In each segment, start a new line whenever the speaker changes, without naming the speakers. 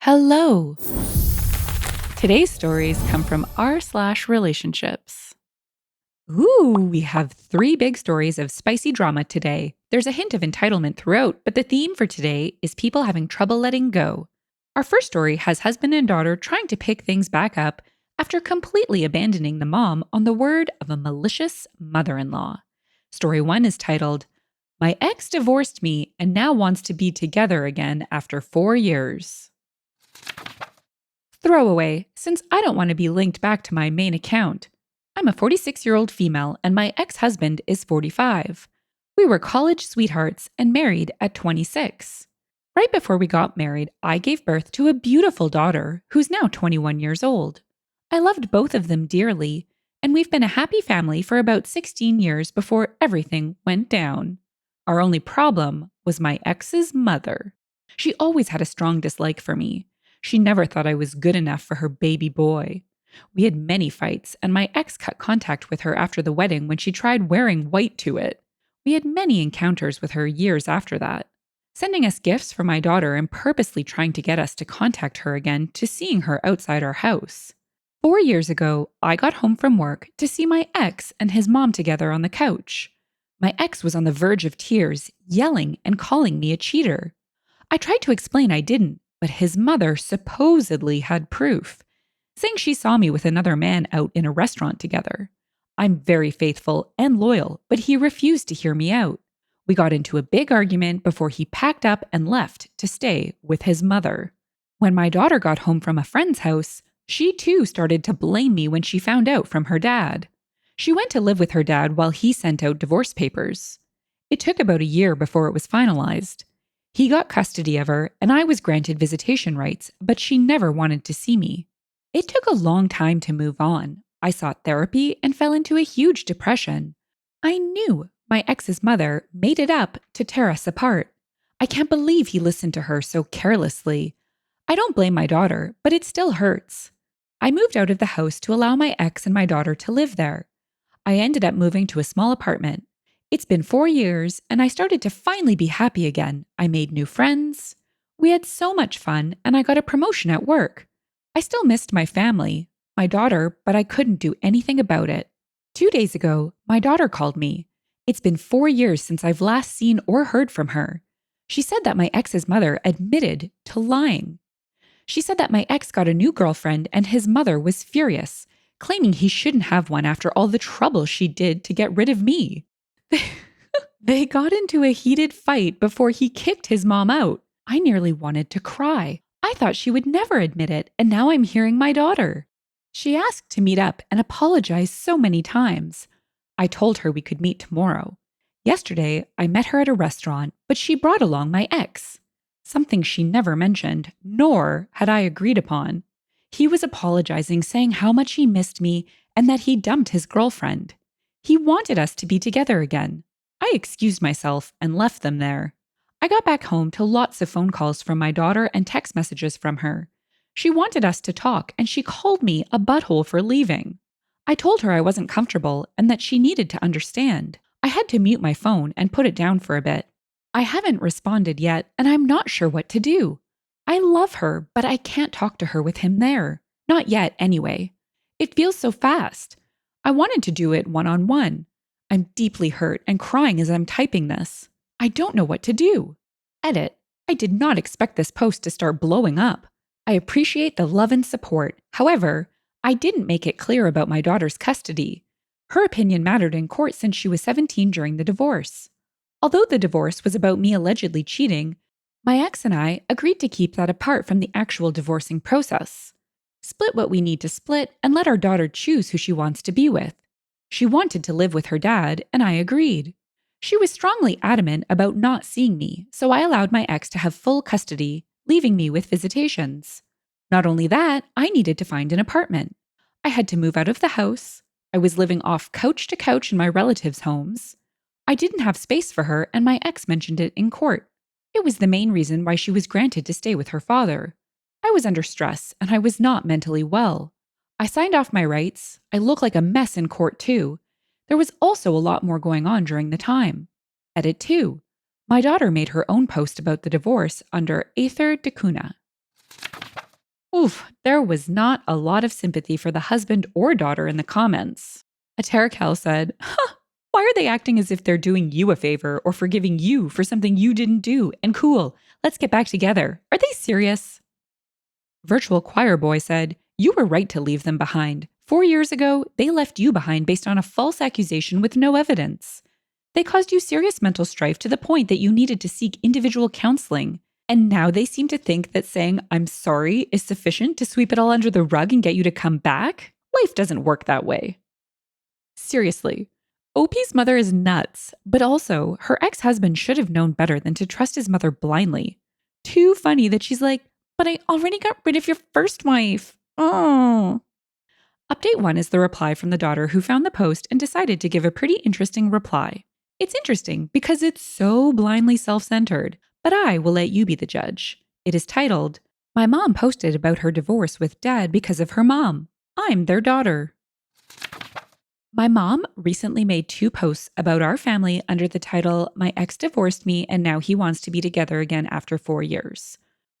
Hello! Today's stories come from r/relationships. Ooh, we have 3 big stories of spicy drama today. There's a hint of entitlement throughout, but the theme for today is people having trouble letting go. Our first story has husband and daughter trying to pick things back up after completely abandoning the mom on the word of a malicious mother in law. Story 1 is titled, My Ex Divorced Me and Now Wants to Be Together Again After 4 Years. Throwaway, since I don't want to be linked back to my main account. I'm a 46-year-old female and my ex-husband is 45. We were college sweethearts and married at 26. Right before we got married, I gave birth to a beautiful daughter who's now 21 years old. I loved both of them dearly, and we've been a happy family for about 16 years before everything went down. Our only problem was my ex's mother. She always had a strong dislike for me. She never thought I was good enough for her baby boy. We had many fights, and my ex cut contact with her after the wedding when she tried wearing white to it. We had many encounters with her years after that, sending us gifts for my daughter and purposely trying to get us to contact her again to seeing her outside our house. 4 years ago, I got home from work to see my ex and his mom together on the couch. My ex was on the verge of tears, yelling and calling me a cheater. I tried to explain I didn't, but his mother supposedly had proof, saying she saw me with another man out in a restaurant together. I'm very faithful and loyal, but he refused to hear me out. We got into a big argument before he packed up and left to stay with his mother. When my daughter got home from a friend's house, she too started to blame me when she found out from her dad. She went to live with her dad while he sent out divorce papers. It took about a year before it was finalized. He got custody of her, and I was granted visitation rights, but she never wanted to see me. It took a long time to move on. I sought therapy and fell into a huge depression. I knew my ex's mother made it up to tear us apart. I can't believe he listened to her so carelessly. I don't blame my daughter, but it still hurts. I moved out of the house to allow my ex and my daughter to live there. I ended up moving to a small apartment. It's been 4 years, and I started to finally be happy again. I made new friends. We had so much fun, and I got a promotion at work. I still missed my family, my daughter, but I couldn't do anything about it. 2 days ago, my daughter called me. It's been 4 years since I've last seen or heard from her. She said that my ex's mother admitted to lying. She said that my ex got a new girlfriend and his mother was furious, claiming he shouldn't have one after all the trouble she did to get rid of me. They got into a heated fight before he kicked his mom out. I nearly wanted to cry. I thought she would never admit it, and now I'm hearing my daughter. She asked to meet up and apologized so many times. I told her we could meet tomorrow. Yesterday, I met her at a restaurant, but she brought along my ex. Something she never mentioned, nor had I agreed upon. He was apologizing, saying how much he missed me and that he dumped his girlfriend. He wanted us to be together again. I excused myself and left them there. I got back home to lots of phone calls from my daughter and text messages from her. She wanted us to talk, and she called me a butthole for leaving. I told her I wasn't comfortable and that she needed to understand. I had to mute my phone and put it down for a bit. I haven't responded yet, and I'm not sure what to do. I love her, but I can't talk to her with him there. Not yet, anyway. It feels so fast. I wanted to do it one-on-one. I'm deeply hurt and crying as I'm typing this. I don't know what to do. Edit. I did not expect this post to start blowing up. I appreciate the love and support. However, I didn't make it clear about my daughter's custody. Her opinion mattered in court since she was 17 during the divorce. Although the divorce was about me allegedly cheating, my ex and I agreed to keep that apart from the actual divorcing process. Split what we need to split and let our daughter choose who she wants to be with. She wanted to live with her dad, and I agreed. She was strongly adamant about not seeing me, so I allowed my ex to have full custody, leaving me with visitations. Not only that, I needed to find an apartment. I had to move out of the house. I was living off couch to couch in my relatives' homes. I didn't have space for her, and my ex mentioned it in court. It was the main reason why she was granted to stay with her father. I was under stress, and I was not mentally well. I signed off my rights. I look like a mess in court, too. There was also a lot more going on during the time. Edit 2. My daughter made her own post about the divorce under Aether Decuna. Oof, there was not a lot of sympathy for the husband or daughter in the comments. A Terracal said, "Huh, why are they acting as if they're doing you a favor or forgiving you for something you didn't do? And cool, let's get back together. Are they serious?" Virtual Choir Boy said, "You were right to leave them behind. 4 years ago, they left you behind based on a false accusation with no evidence. They caused you serious mental strife to the point that you needed to seek individual counseling. And now they seem to think that saying, 'I'm sorry' is sufficient to sweep it all under the rug and get you to come back? Life doesn't work that way." Seriously, OP's mother is nuts, but also her ex husband should have known better than to trust his mother blindly. Too funny that she's like, "But I already got rid of your first wife." Oh. Update 1 is the reply from the daughter who found the post and decided to give a pretty interesting reply. It's interesting because it's so blindly self centered, but I will let you be the judge. It is titled, "My mom posted about her divorce with dad because of her mom. I'm their daughter." My mom recently made 2 posts about our family under the title, "My ex divorced me and now he wants to be together again after 4 years."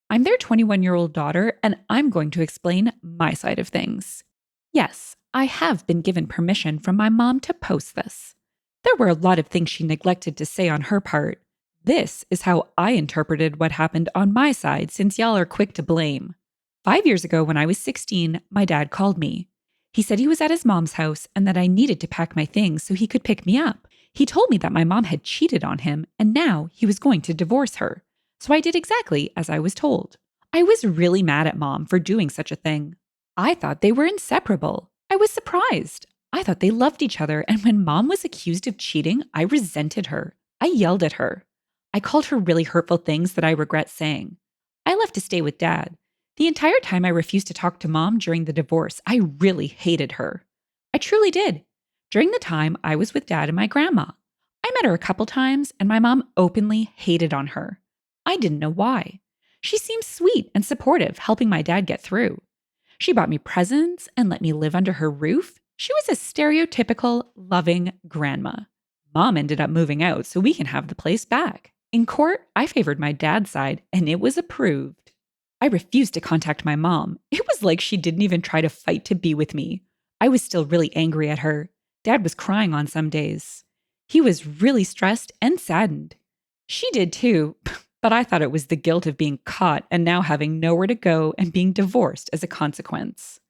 I'm their 21-year-old daughter, and I'm going to explain my side of things. Yes, I have been given permission from my mom to post this. There were a lot of things she neglected to say on her part. This is how I interpreted what happened on my side, since y'all are quick to blame. 5 years ago, when I was 16, my dad called me. He said he was at his mom's house and that I needed to pack my things so he could pick me up. He told me that my mom had cheated on him and now he was going to divorce her. So I did exactly as I was told. I was really mad at mom for doing such a thing. I thought they were inseparable. I was surprised. I thought they loved each other, and when mom was accused of cheating, I resented her. I yelled at her. I called her really hurtful things that I regret saying. I left to stay with dad. The entire time I refused to talk to mom during the divorce, I really hated her. I truly did. During the time I was with dad and my grandma, I met her a couple times, and my mom openly hated on her. I didn't know why. She seemed sweet and supportive, helping my dad get through. She bought me presents and let me live under her roof. She was a stereotypical, loving grandma. Mom ended up moving out so we can have the place back. In court, I favored my dad's side, and it was approved. I refused to contact my mom. It was like she didn't even try to fight to be with me. I was still really angry at her. Dad was crying on some days. He was really stressed and saddened. She did too, but I thought it was the guilt of being caught and now having nowhere to go and being divorced as a consequence.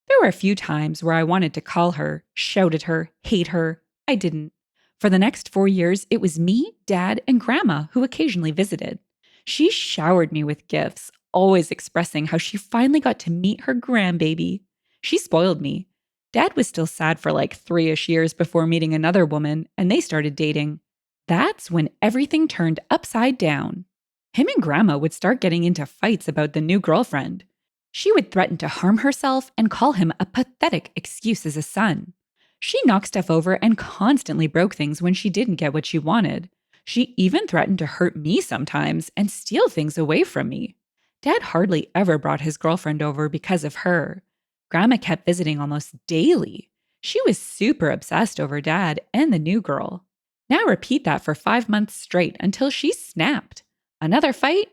There were a few times where I wanted to call her, shout at her, hate her. I didn't. For the next 4 years, it was me, dad, and grandma who occasionally visited. She showered me with gifts, always expressing how she finally got to meet her grandbaby. She spoiled me. Dad was still sad for like 3-ish years before meeting another woman, and they started dating. That's when everything turned upside down. Him and grandma would start getting into fights about the new girlfriend. She would threaten to harm herself and call him a pathetic excuse as a son. She knocked stuff over and constantly broke things when she didn't get what she wanted. She even threatened to hurt me sometimes and steal things away from me. Dad hardly ever brought his girlfriend over because of her. Grandma kept visiting almost daily. She was super obsessed over dad and the new girl. Now repeat that for 5 months straight until she snapped. Another fight?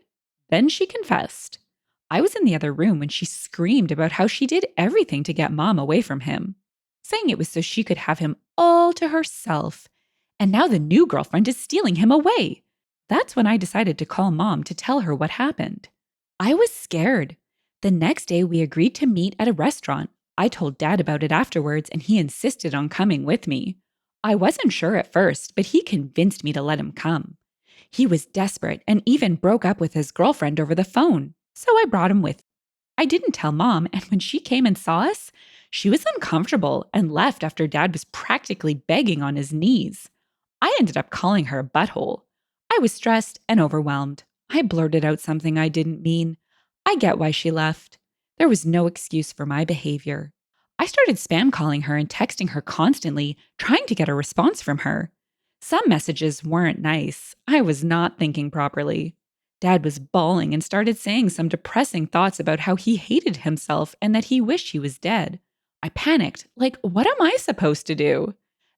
Then she confessed. I was in the other room when she screamed about how she did everything to get mom away from him, saying it was so she could have him all to herself. And now the new girlfriend is stealing him away. That's when I decided to call mom to tell her what happened. I was scared. The next day, we agreed to meet at a restaurant. I told dad about it afterwards, and he insisted on coming with me. I wasn't sure at first, but he convinced me to let him come. He was desperate and even broke up with his girlfriend over the phone, so I brought him with me. I didn't tell mom, and when she came and saw us, she was uncomfortable and left after dad was practically begging on his knees. I ended up calling her a butthole. I was stressed and overwhelmed. I blurted out something I didn't mean. I get why she left. There was no excuse for my behavior. I started spam calling her and texting her constantly, trying to get a response from her. Some messages weren't nice. I was not thinking properly. Dad was bawling and started saying some depressing thoughts about how he hated himself and that he wished he was dead. I panicked, like, what am I supposed to do?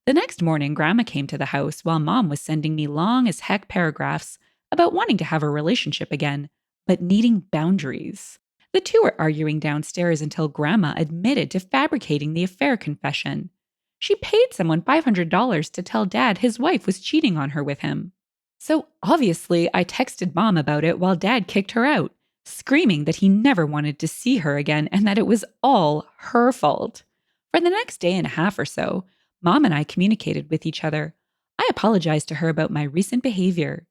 The next morning, Grandma came to the house while Mom was sending me long as heck paragraphs about wanting to have a relationship again, but needing boundaries. The two were arguing downstairs until Grandma admitted to fabricating the affair confession. She paid someone $500 to tell Dad his wife was cheating on her with him. So obviously, I texted Mom about it while Dad kicked her out, screaming that he never wanted to see her again and that it was all her fault. For the next day and a half or so, Mom and I communicated with each other. I apologized to her about my recent behavior.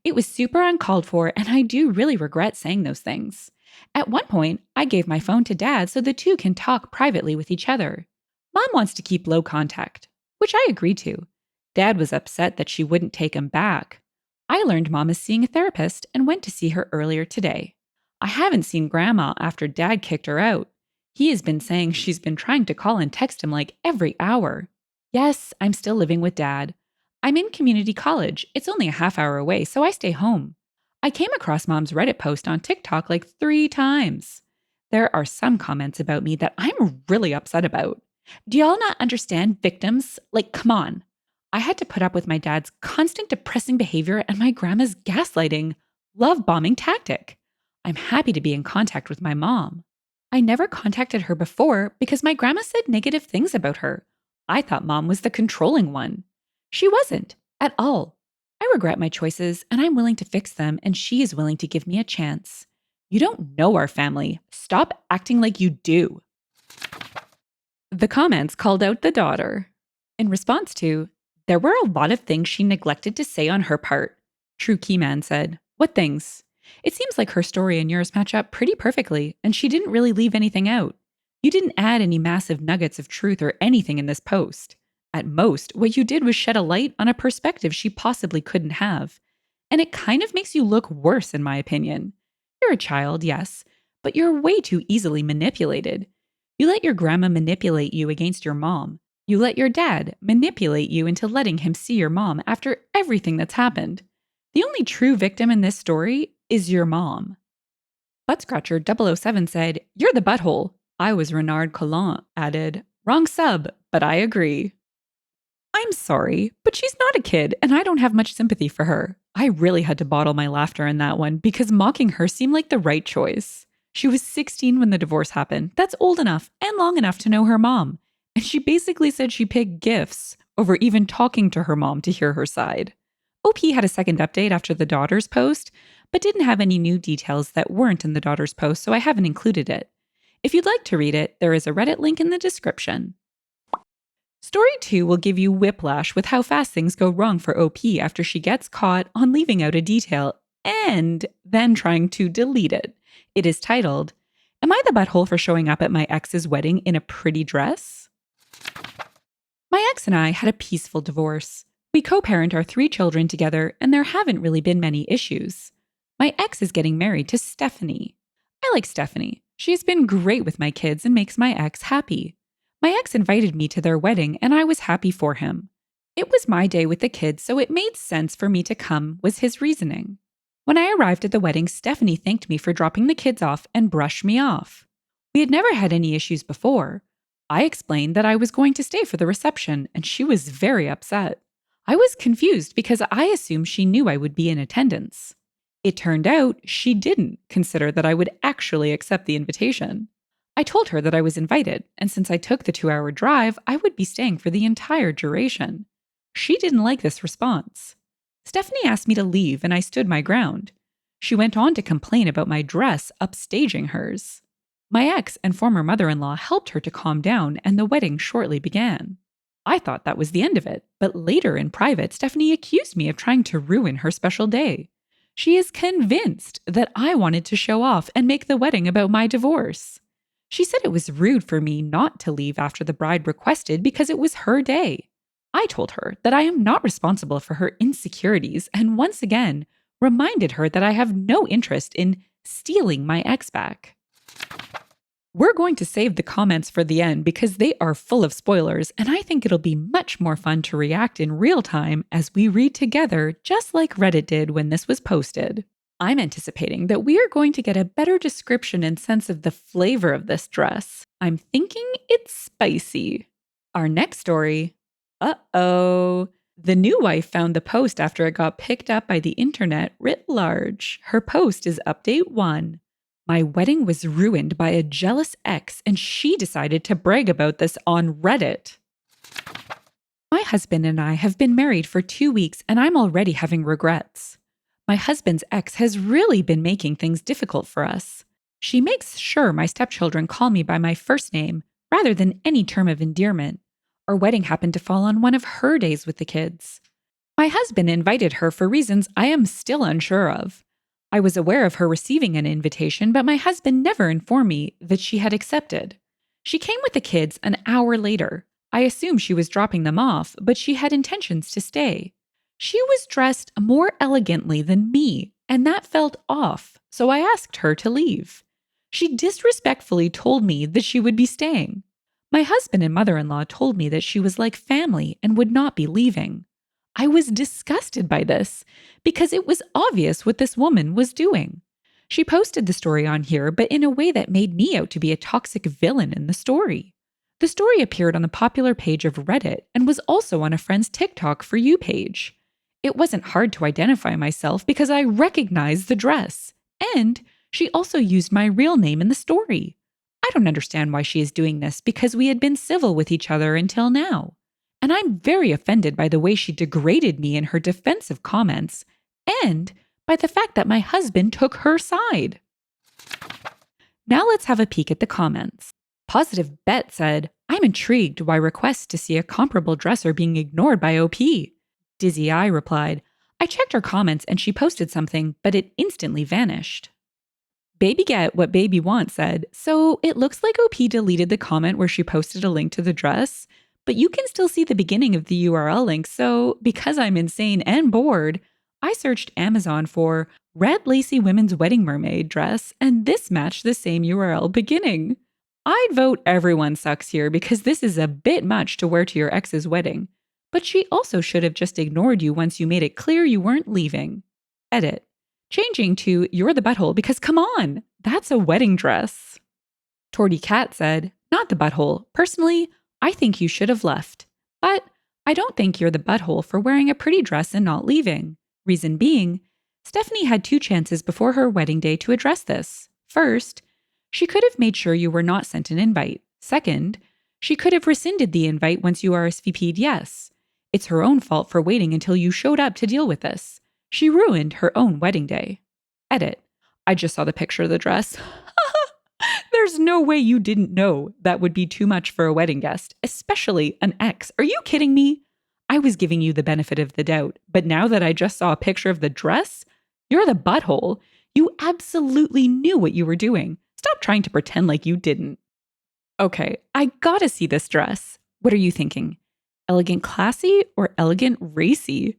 It was super uncalled for, and I do really regret saying those things. At one point, I gave my phone to Dad so the two can talk privately with each other. Mom wants to keep low contact, which I agreed to. Dad was upset that she wouldn't take him back. I learned Mom is seeing a therapist and went to see her earlier today. I haven't seen Grandma after Dad kicked her out. He has been saying she's been trying to call and text him like every hour. Yes, I'm still living with Dad. I'm in community college. It's only a half hour away, so I stay home. I came across Mom's Reddit post on TikTok like 3 times. There are some comments about me that I'm really upset about. Do y'all not understand victims? Like, come on. I had to put up with my dad's constant depressing behavior and my grandma's gaslighting, love bombing tactic. I'm happy to be in contact with my mom. I never contacted her before because my grandma said negative things about her. I thought Mom was the controlling one. She wasn't, at all. I regret my choices and I'm willing to fix them, and she is willing to give me a chance. You don't know our family. Stop acting like you do. The comments called out the daughter. In response to, there were a lot of things she neglected to say on her part. True Keyman said, what things? It seems like her story and yours match up pretty perfectly, and she didn't really leave anything out. You didn't add any massive nuggets of truth or anything in this post. At most, what you did was shed a light on a perspective she possibly couldn't have. And it kind of makes you look worse, in my opinion. You're a child, yes, but you're way too easily manipulated. You let your grandma manipulate you against your mom. You let your dad manipulate you into letting him see your mom after everything that's happened. The only true victim in this story is your mom. Buttscratcher007 said, you're the butthole. I was Renard Collin, added, wrong sub, but I agree. I'm sorry, but she's not a kid, and I don't have much sympathy for her. I really had to bottle my laughter in that one because mocking her seemed like the right choice. She was 16 when the divorce happened. That's old enough and long enough to know her mom. And she basically said she picked gifts over even talking to her mom to hear her side. OP had a second update after the daughter's post, but didn't have any new details that weren't in the daughter's post, so I haven't included it. If you'd like to read it, there is a Reddit link in the description. Story 2 will give you whiplash with how fast things go wrong for OP after she gets caught on leaving out a detail and then trying to delete it. It is titled, Am I the butthole for showing up at my ex's wedding in a pretty dress? My ex and I had a peaceful divorce. We co-parent our 3 children together, and there haven't really been many issues. My ex is getting married to Stephanie. I like Stephanie. She has been great with my kids and makes my ex happy. My ex invited me to their wedding, and I was happy for him. It was my day with the kids, so it made sense for me to come, was his reasoning. When I arrived at the wedding, Stephanie thanked me for dropping the kids off and brushed me off. We had never had any issues before. I explained that I was going to stay for the reception, and she was very upset. I was confused because I assumed she knew I would be in attendance. It turned out she didn't consider that I would actually accept the invitation. I told her that I was invited, and since I took the 2-hour drive, I would be staying for the entire duration. She didn't like this response. Stephanie asked me to leave, and I stood my ground. She went on to complain about my dress upstaging hers. My ex and former mother-in-law helped her to calm down, and the wedding shortly began. I thought that was the end of it, but later in private, Stephanie accused me of trying to ruin her special day. She is convinced that I wanted to show off and make the wedding about my divorce. She said it was rude for me not to leave after the bride requested because it was her day. I told her that I am not responsible for her insecurities and once again reminded her that I have no interest in stealing my ex back. We're going to save the comments for the end because they are full of spoilers, and I think it'll be much more fun to react in real time as we read together, just like Reddit did when this was posted. I'm anticipating that we are going to get a better description and sense of the flavor of this dress. I'm thinking it's spicy. Our next story. Uh-oh. The new wife found the post after it got picked up by the internet writ large. Her post is update 1. My wedding was ruined by a jealous ex, and she decided to brag about this on Reddit. My husband and I have been married for 2 weeks, and I'm already having regrets. My husband's ex has really been making things difficult for us. She makes sure my stepchildren call me by my first name rather than any term of endearment. Our wedding happened to fall on one of her days with the kids. My husband invited her for reasons I am still unsure of. I was aware of her receiving an invitation, but my husband never informed me that she had accepted. She came with the kids an hour later. I assumed she was dropping them off, but she had intentions to stay. She was dressed more elegantly than me, and that felt off, so I asked her to leave. She disrespectfully told me that she would be staying. My husband and mother-in-law told me that she was like family and would not be leaving. I was disgusted by this because it was obvious what this woman was doing. She posted the story on here, but in a way that made me out to be a toxic villain in the story. The story appeared on the popular page of Reddit and was also on a friend's TikTok For You page. It wasn't hard to identify myself because I recognized the dress, and she also used my real name in the story. I don't understand why she is doing this because we had been civil with each other until now. And I'm very offended by the way she degraded me in her defensive comments and by the fact that my husband took her side. Now let's have a peek at the comments. Positive Bet said, I'm intrigued why requests to see a comparable dress are being ignored by OP. Dizzy Eye replied, I checked her comments and she posted something, but it instantly vanished. Baby Get What Baby Want said, so it looks like OP deleted the comment where she posted a link to the dress, but you can still see the beginning of the URL link, so because I'm insane and bored, I searched Amazon for red lacy women's wedding mermaid dress, and this matched the same URL beginning. I'd vote everyone sucks here because this is a bit much to wear to your ex's wedding, but she also should have just ignored you once you made it clear you weren't leaving. Edit. Changing to you're the butthole because come on, that's a wedding dress. Torty Cat said, not the butthole. Personally, I think you should have left. But I don't think you're the butthole for wearing a pretty dress and not leaving. Reason being, Stephanie had 2 chances before her wedding day to address this. First, she could have made sure you were not sent an invite. Second, she could have rescinded the invite once you RSVP'd yes. It's her own fault for waiting until you showed up to deal with this. She ruined her own wedding day. Edit. I just saw the picture of the dress. There's no way you didn't know that would be too much for a wedding guest, especially an ex. Are you kidding me? I was giving you the benefit of the doubt, but now that I just saw a picture of the dress, you're the butthole. You absolutely knew what you were doing. Stop trying to pretend like you didn't. Okay, I gotta see this dress. What are you thinking? Elegant classy or elegant racy?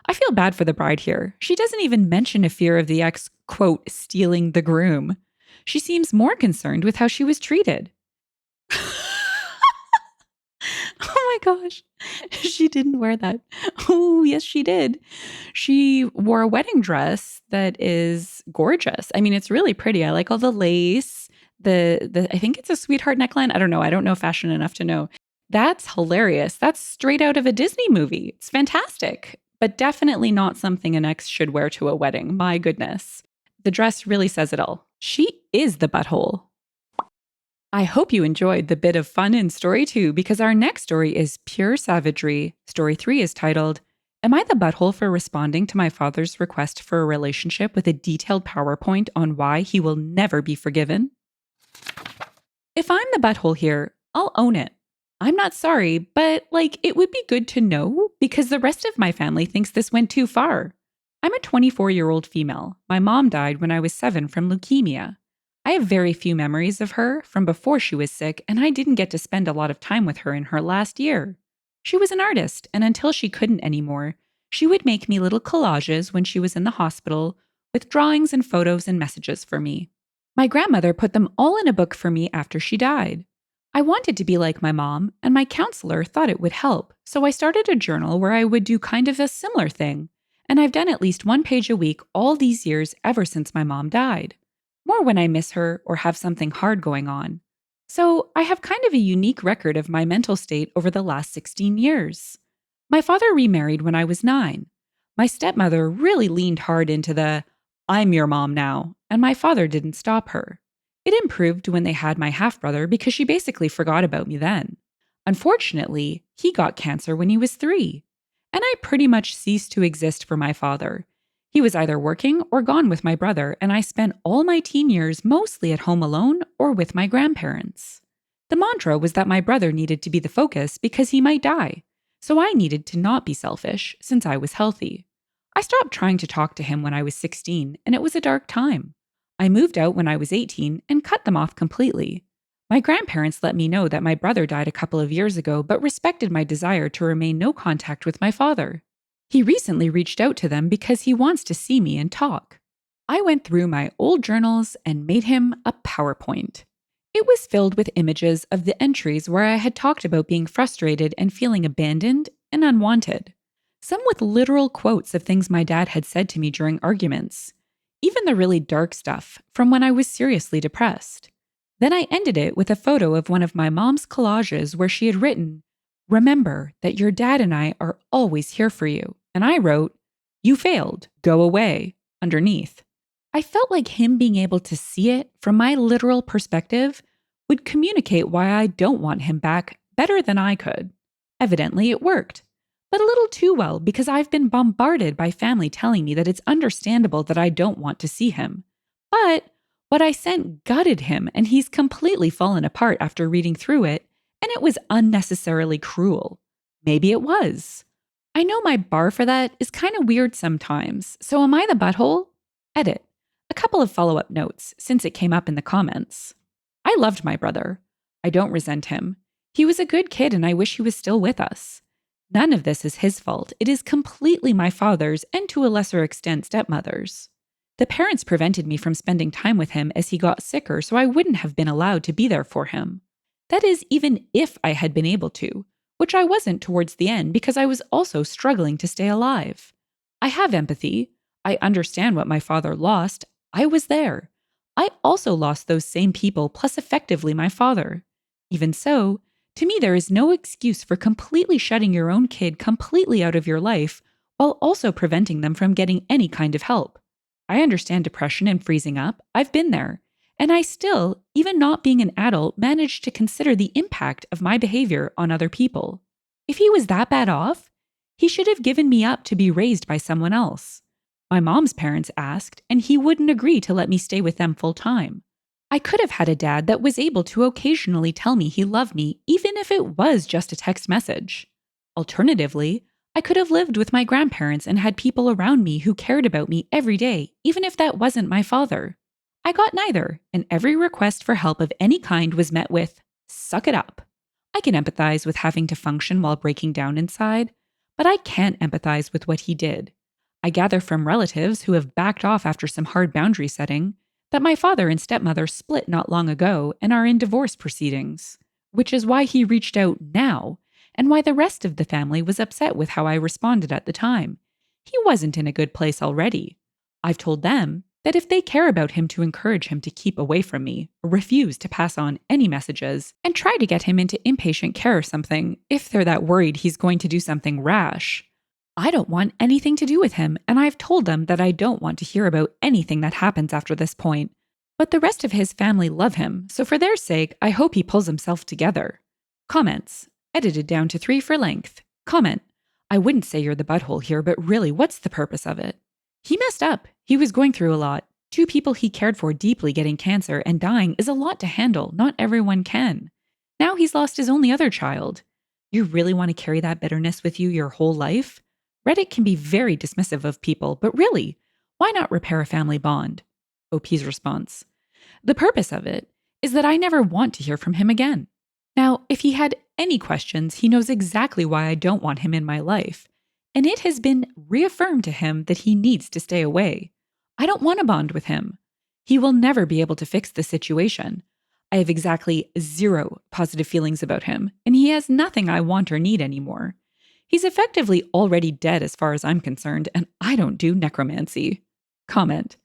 I feel bad for the bride here. She doesn't even mention a fear of the ex, quote, stealing the groom. She seems more concerned with how she was treated. Oh my gosh. She didn't wear that. Oh, yes, she did. She wore a wedding dress that is gorgeous. I mean, it's really pretty. I like all the lace. I think it's a sweetheart neckline. I don't know. I don't know fashion enough to know. That's hilarious. That's straight out of a Disney movie. It's fantastic, but definitely not something an ex should wear to a wedding. My goodness. The dress really says it all. She is the butthole. I hope you enjoyed the bit of fun in story 2 because our next story is pure savagery. Story 3 is titled, Am I the butthole for responding to my father's request for a relationship with a detailed PowerPoint on why he will never be forgiven? If I'm the butthole here, I'll own it. I'm not sorry, but it would be good to know because the rest of my family thinks this went too far. I'm a 24-year-old female. My mom died when I was 7 from leukemia. I have very few memories of her from before she was sick, and I didn't get to spend a lot of time with her in her last year. She was an artist, and until she couldn't anymore, she would make me little collages when she was in the hospital with drawings and photos and messages for me. My grandmother put them all in a book for me after she died. I wanted to be like my mom, and my counselor thought it would help, so I started a journal where I would do kind of a similar thing, and I've done at least 1 page a week all these years ever since my mom died. More when I miss her or have something hard going on. So I have kind of a unique record of my mental state over the last 16 years. My father remarried when I was 9. My stepmother really leaned hard into the, I'm your mom now, and my father didn't stop her. It improved when they had my half-brother because she basically forgot about me then. Unfortunately, he got cancer when he was 3, and I pretty much ceased to exist for my father. He was either working or gone with my brother, and I spent all my teen years mostly at home alone or with my grandparents. The mantra was that my brother needed to be the focus because he might die, so I needed to not be selfish since I was healthy. I stopped trying to talk to him when I was 16, and it was a dark time. I moved out when I was 18 and cut them off completely. My grandparents let me know that my brother died a couple of years ago, but respected my desire to remain no contact with my father. He recently reached out to them because he wants to see me and talk. I went through my old journals and made him a PowerPoint. It was filled with images of the entries where I had talked about being frustrated and feeling abandoned and unwanted. Some with literal quotes of things my dad had said to me during arguments. Even the really dark stuff from when I was seriously depressed. Then I ended it with a photo of one of my mom's collages where she had written, "Remember that your dad and I are always here for you." And I wrote, "You failed, go away," underneath. I felt like him being able to see it from my literal perspective would communicate why I don't want him back better than I could. Evidently, it worked. But a little too well because I've been bombarded by family telling me that it's understandable that I don't want to see him. But what I sent gutted him, and he's completely fallen apart after reading through it, and it was unnecessarily cruel. Maybe it was. I know my bar for that is kind of weird sometimes, so am I the butthole? Edit. A couple of follow-up notes, since it came up in the comments. I loved my brother. I don't resent him. He was a good kid and I wish he was still with us. None of this is his fault. It is completely my father's and to a lesser extent stepmother's. The parents prevented me from spending time with him as he got sicker, so I wouldn't have been allowed to be there for him. That is, even if I had been able to, which I wasn't towards the end because I was also struggling to stay alive. I have empathy. I understand what my father lost. I was there. I also lost those same people, plus effectively my father. Even so, to me, there is no excuse for completely shutting your own kid completely out of your life while also preventing them from getting any kind of help. I understand depression and freezing up. I've been there. And I still, even not being an adult, managed to consider the impact of my behavior on other people. If he was that bad off, he should have given me up to be raised by someone else. My mom's parents asked, and he wouldn't agree to let me stay with them full time. I could have had a dad that was able to occasionally tell me he loved me, even if it was just a text message. Alternatively, I could have lived with my grandparents and had people around me who cared about me every day, even if that wasn't my father. I got neither, and every request for help of any kind was met with, "Suck it up." I can empathize with having to function while breaking down inside, but I can't empathize with what he did. I gather from relatives who have backed off after some hard boundary setting that my father and stepmother split not long ago and are in divorce proceedings, which is why he reached out now and why the rest of the family was upset with how I responded at the time. He wasn't in a good place already. I've told them that if they care about him, to encourage him to keep away from me, refuse to pass on any messages, and try to get him into inpatient care or something if they're that worried he's going to do something rash. I don't want anything to do with him, and I've told them that I don't want to hear about anything that happens after this point. But the rest of his family love him, so for their sake, I hope he pulls himself together. Comments. Edited down to 3 for length. Comment. I wouldn't say you're the butthole here, but really, what's the purpose of it? He messed up. He was going through a lot. 2 people he cared for deeply getting cancer and dying is a lot to handle. Not everyone can. Now he's lost his only other child. You really want to carry that bitterness with you your whole life? Reddit can be very dismissive of people, but really, why not repair a family bond? OP's response. The purpose of it is that I never want to hear from him again. Now, if he had any questions, he knows exactly why I don't want him in my life. And it has been reaffirmed to him that he needs to stay away. I don't want to bond with him. He will never be able to fix the situation. I have exactly 0 positive feelings about him, and he has nothing I want or need anymore. He's effectively already dead as far as I'm concerned, and I don't do necromancy. Comment.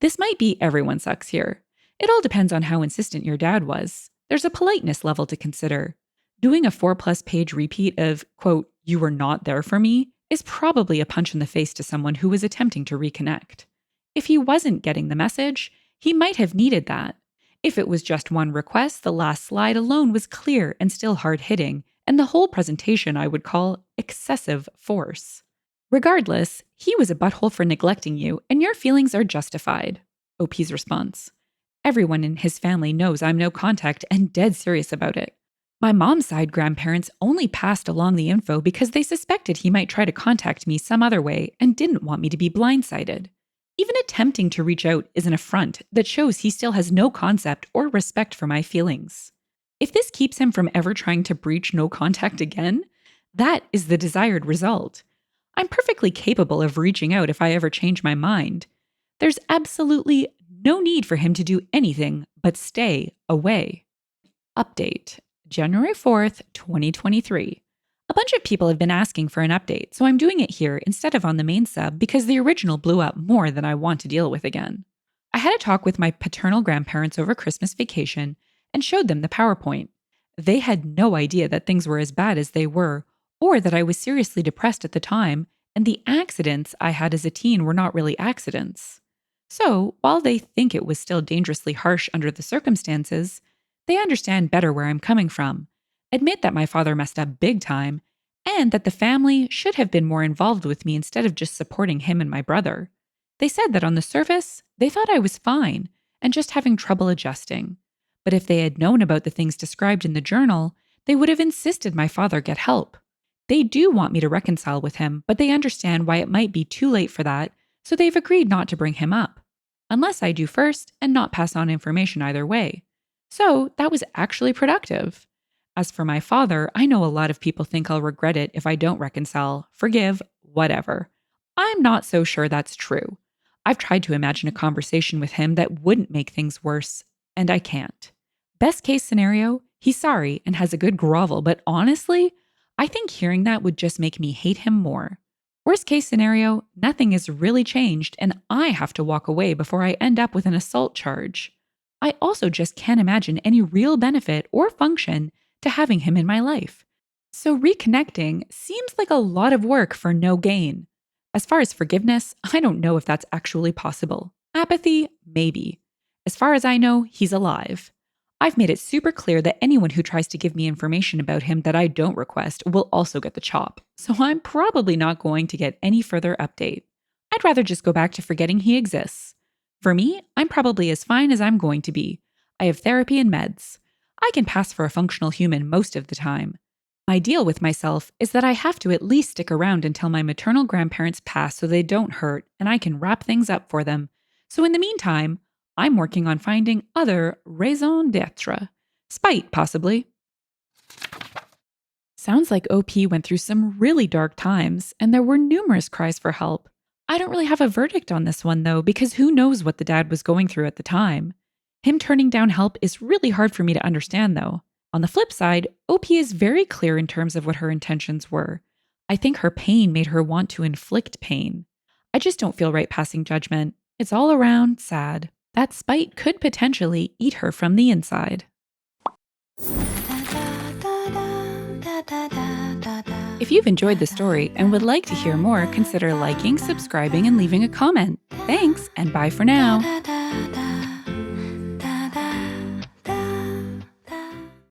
This might be everyone sucks here. It all depends on how insistent your dad was. There's a politeness level to consider. Doing a 4+ page repeat of, quote, "You were not there for me," is probably a punch in the face to someone who was attempting to reconnect. If he wasn't getting the message, He might have needed that. If it was just one request, the last slide alone was clear and still hard-hitting, and the whole presentation I would call excessive force. Regardless, he was a butthole for neglecting you, and your feelings are justified. OP's response. Everyone in his family knows I'm no contact and dead serious about it. My mom's side grandparents only passed along the info because they suspected he might try to contact me some other way and didn't want me to be blindsided. Even attempting to reach out is an affront that shows he still has no concept or respect for my feelings. If this keeps him from ever trying to breach no contact again, that is the desired result. I'm perfectly capable of reaching out if I ever change my mind. There's absolutely no need for him to do anything but stay away. Update. January 4th, 2023. A bunch of people have been asking for an update, so I'm doing it here instead of on the main sub because the original blew up more than I want to deal with again. I had a talk with my paternal grandparents over Christmas vacation and showed them the PowerPoint. They had no idea that things were as bad as they were, or that I was seriously depressed at the time, and the accidents I had as a teen were not really accidents. So, while they think it was still dangerously harsh under the circumstances, they understand better where I'm coming from, admit that my father messed up big time, and that the family should have been more involved with me instead of just supporting him and my brother. They said that on the surface, they thought I was fine and just having trouble adjusting. But if they had known about the things described in the journal, they would have insisted my father get help. They do want me to reconcile with him, but they understand why it might be too late for that, so they've agreed not to bring him up. Unless I do first and not pass on information either way. So that was actually productive. As for my father, I know a lot of people think I'll regret it if I don't reconcile, forgive, whatever. I'm not so sure that's true. I've tried to imagine a conversation with him that wouldn't make things worse, and I can't. Best case scenario, he's sorry and has a good grovel, but honestly, I think hearing that would just make me hate him more. Worst case scenario, nothing has really changed and I have to walk away before I end up with an assault charge. I also just can't imagine any real benefit or function to having him in my life. So reconnecting seems like a lot of work for no gain. As far as forgiveness, I don't know if that's actually possible. Apathy, maybe. As far as I know, he's alive. I've made it super clear that anyone who tries to give me information about him that I don't request will also get the chop, so I'm probably not going to get any further update. I'd rather just go back to forgetting he exists. For me, I'm probably as fine as I'm going to be. I have therapy and meds. I can pass for a functional human most of the time. My deal with myself is that I have to at least stick around until my maternal grandparents pass so they don't hurt and I can wrap things up for them. So in the meantime, I'm working on finding other raison d'etre. Spite, possibly. Sounds like OP went through some really dark times, and there were numerous cries for help. I don't really have a verdict on this one, though, because who knows what the dad was going through at the time. Him turning down help is really hard for me to understand, though. On the flip side, OP is very clear in terms of what her intentions were. I think her pain made her want to inflict pain. I just don't feel right passing judgment. It's all around sad. That spite could potentially eat her from the inside. If you've enjoyed the story and would like to hear more, consider liking, subscribing, and leaving a comment. Thanks, and bye for now.